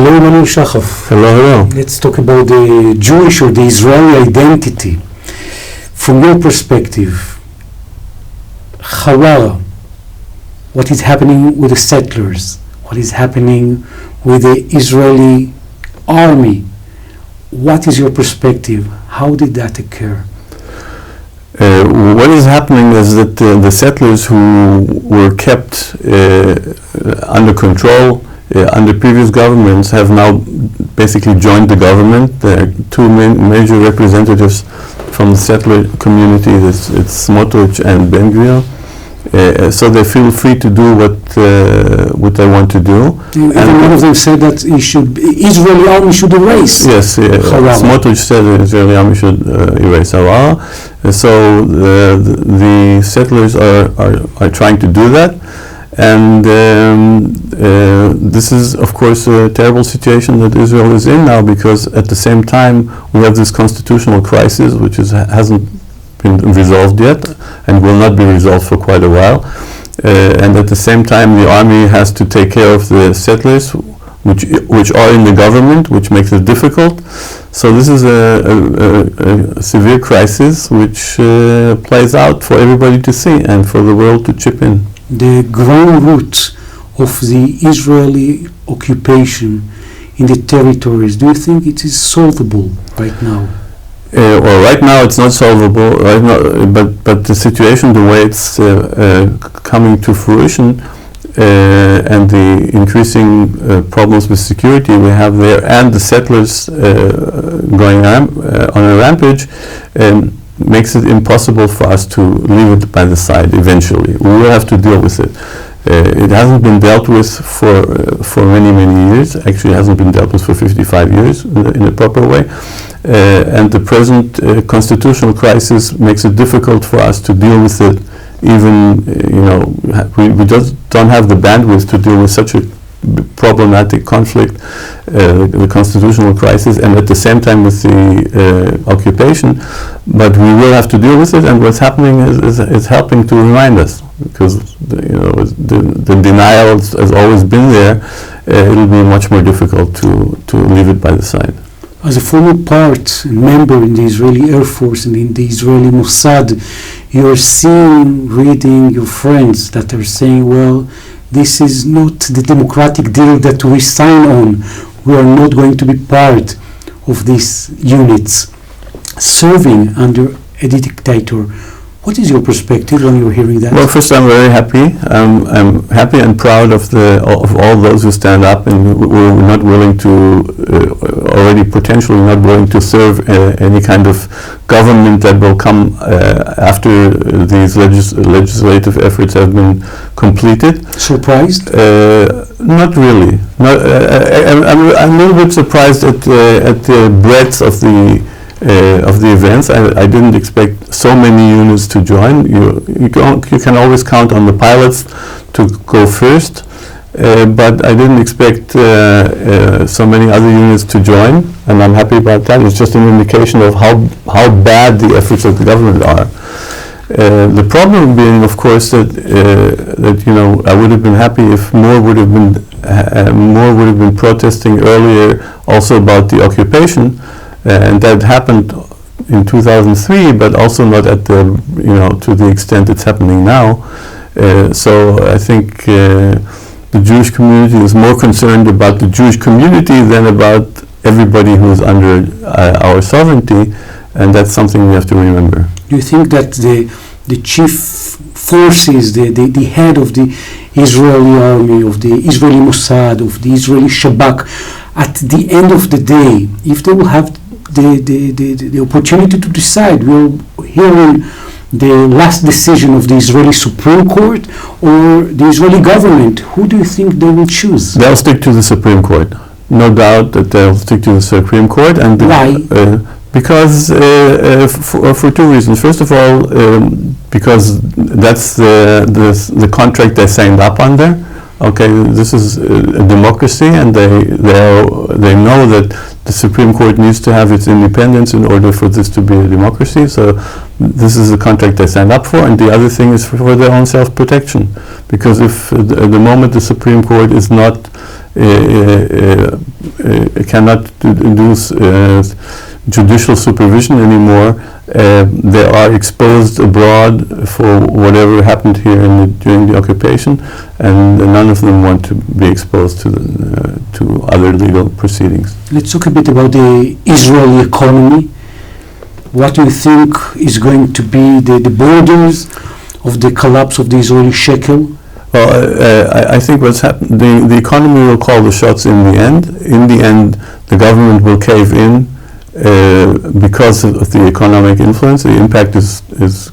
Hello, Manuel Shachov. Hello. Let's talk about the Jewish or the Israeli identity. From your perspective, Hawara, what is happening with the settlers? What is happening with the Israeli army? What is your perspective? How did that occur? What is happening is that the settlers who were kept under control under previous governments have now basically joined the government. There are two major representatives from the settler community. It's Smotrich and Ben-Gvir. So they feel free to do what they want to do. And one of them said that Israeli army should erase. Yes, Smotrich said the Israeli army should erase Hawara. So the settlers are trying to do that. And this is, of course, a terrible situation that Israel is in now, because at the same time we have this constitutional crisis, which hasn't been resolved yet and will not be resolved for quite a while. And at the same time the army has to take care of the settlers, which are in the government, which makes it difficult. So this is a severe crisis which plays out for everybody to see and for the world to chip in. The ground root of the Israeli occupation in the territories, do you think it is solvable right now? Well, right now it's not solvable. Right now, but the situation, the way it's coming to fruition, and the increasing problems with security we have there, and the settlers going on a rampage, makes it impossible for us to leave it by the side. Eventually, we will have to deal with it. It hasn't been dealt with for many years. Actually, it hasn't been dealt with for 55 years in a proper way. And the present constitutional crisis makes it difficult for us to deal with it. Even we just don't have the bandwidth to deal with such a problematic conflict, the constitutional crisis, and at the same time with the occupation. But we will have to deal with it, and what's happening is helping to remind us, because the denial has always been there. It'll be much more difficult to leave it by the side. As a former member in the Israeli Air Force and in the Israeli Mossad, you're seeing, reading your friends that are saying, well, this is not the democratic deal that we sign on. We are not going to be part of these units serving under a dictator. What is your perspective when you're hearing that? Well, first, I'm very happy. I'm happy and proud of all those who stand up and who are not willing to, already potentially not willing to serve any kind of government that will come after these legislative efforts have been completed. Surprised? Not really. I'm a little bit surprised at the breadth of the events. I didn't expect so many units to join. You can always count on the pilots to go first, but I didn't expect so many other units to join, and I'm happy about that. It's just an indication of how bad the efforts of the government are. The problem being, of course, that I would have been happy if more would have been protesting earlier, also about the occupation. And that happened in 2003, but also not at to the extent it's happening now. So I think the Jewish community is more concerned about the Jewish community than about everybody who's under our sovereignty, and that's something we have to remember. Do you think that the chief forces, the head of the Israeli army, of the Israeli Mossad, of the Israeli Shabak, at the end of the day, if they will have the opportunity to decide, we're hearing the last decision of the Israeli Supreme Court or the Israeli government, who do you think they will choose? They'll stick to the Supreme Court. No doubt that they'll stick to the Supreme Court. And why? Because for two reasons. First of all, because that's the contract they signed up under. Okay, this is a democracy, and they know that the Supreme Court needs to have its independence in order for this to be a democracy. So this is the contract they signed up for, and the other thing is for their own self-protection. Because if at the moment the Supreme Court is not cannot do judicial supervision anymore. They are exposed abroad for whatever happened here during the occupation, and none of them want to be exposed to other legal proceedings. Let's talk a bit about the Israeli economy. What do you think is going to be the borders of the collapse of the Israeli shekel? Well, I think what's happened, the economy will call the shots in the end. In the end, the government will cave in because of the economic influence. The impact is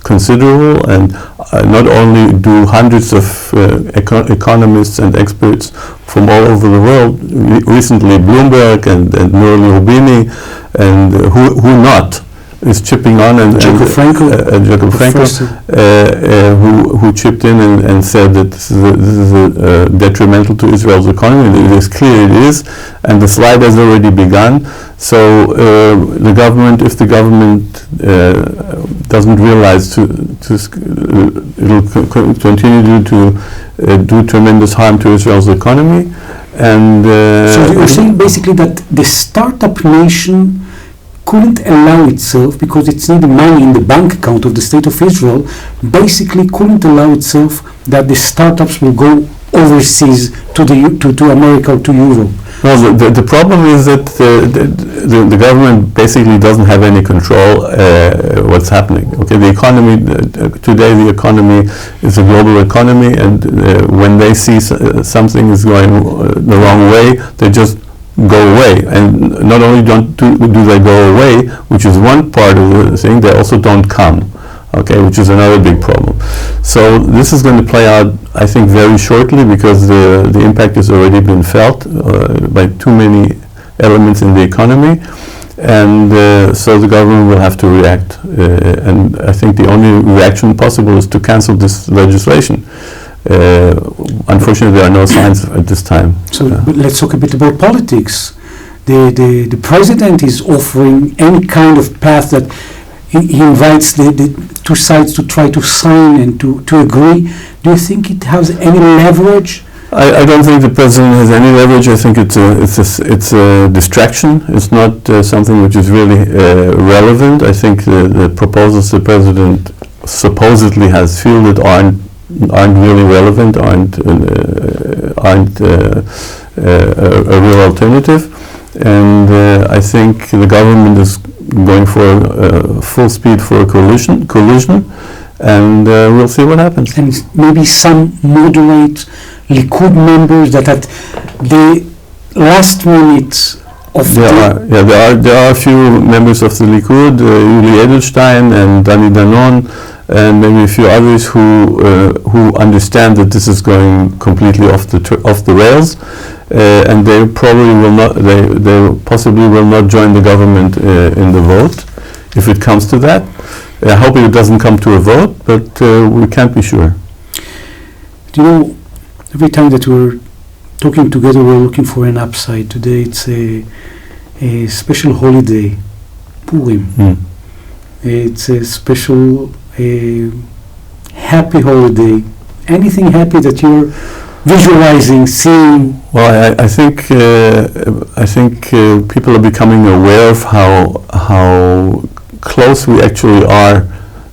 considerable, and not only do hundreds of economists and experts from all over the world, recently Bloomberg and Nurli Rubini, and who not, is chipping on, and Jacob Frankel, who chipped in and said that this is detrimental to Israel's economy. It is clear it is, and the slide has already begun. So the government, if the government doesn't realize it'll continue to do tremendous harm to Israel's economy. And so you're saying basically that the startup nation couldn't allow itself, because it's not the money in the bank account of the state of Israel, basically couldn't allow itself that the startups will go overseas to America or to Europe. Well, the problem is that the government basically doesn't have any control what's happening. Okay, the economy today, the economy is a global economy, and when they see something is going the wrong way, they just go away. And not only do they go away, which is one part of the thing, they also don't come. Okay, which is another big problem. So this is going to play out, I think, very shortly, because the impact has already been felt by too many elements in the economy, and so the government will have to react. And I think the only reaction possible is to cancel this legislation. Unfortunately, there are no signs at this time. So but let's talk a bit about politics. The president is offering any kind of path that he invites the two sides to try to sign and to agree. Do you think it has any leverage? I don't think the president has any leverage. I think it's a distraction. It's not something which is really relevant. I think the proposals the president supposedly has fielded aren't really relevant, aren't a real alternative. And I think the government is going for full speed for a collision, and we'll see what happens. And maybe some moderate Likud members that at the last minute of there are a few members of the Likud, Yuli Edelstein and Dani Danon, and maybe a few others who understand that this is going completely off the rails, and they probably will not. They possibly will not join the government in the vote, if it comes to that. I hope it doesn't come to a vote, but we can't be sure. Do you know, every time that we're talking together, we're looking for an upside. Today it's a special holiday, Purim. It's a special happy holiday. Anything happy that you're visualizing, seeing? Well, I think people are becoming aware of how close we actually are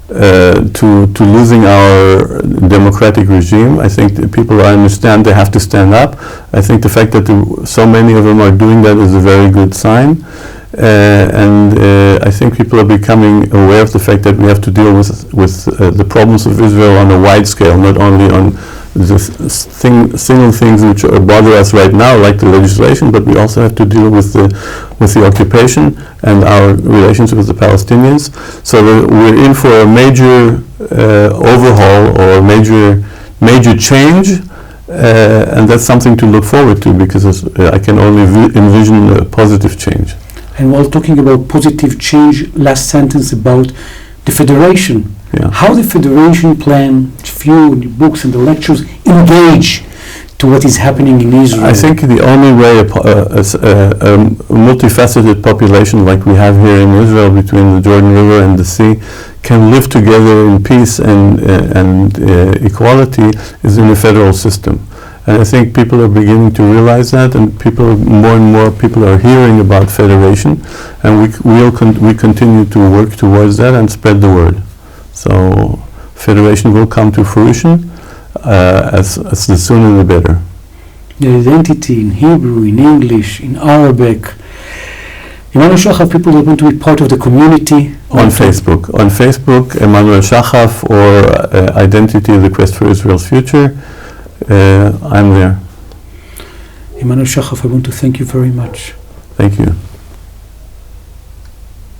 to losing our democratic regime. I think that people understand they have to stand up. I think the fact that so many of them are doing that is a very good sign. And I think people are becoming aware of the fact that we have to deal with the problems of Israel on a wide scale, not only on the single things which bother us right now, like the legislation, but we also have to deal with the occupation and our relations with the Palestinians. So we're in for a major overhaul or major change, and that's something to look forward to, because I can only envision a positive change. And while talking about positive change, last sentence about the federation. Yeah. How the federation plan, few in the books and the lectures, engage to what is happening in Israel? I think the only way a multifaceted population like we have here in Israel, between the Jordan River and the sea, can live together in peace and equality is in a federal system. And I think people are beginning to realize that, and more and more people are hearing about federation, and we continue to work towards that and spread the word. So federation will come to fruition as the sooner the better. The identity in Hebrew, in English, in Arabic. Emmanuel Shachaf, people that want to be part of the community. On Facebook, Emmanuel Shachaf, or Identity: The Quest for Israel's Future. I'm there. Emmanuel Shachaf, I want to thank you very much. Thank you.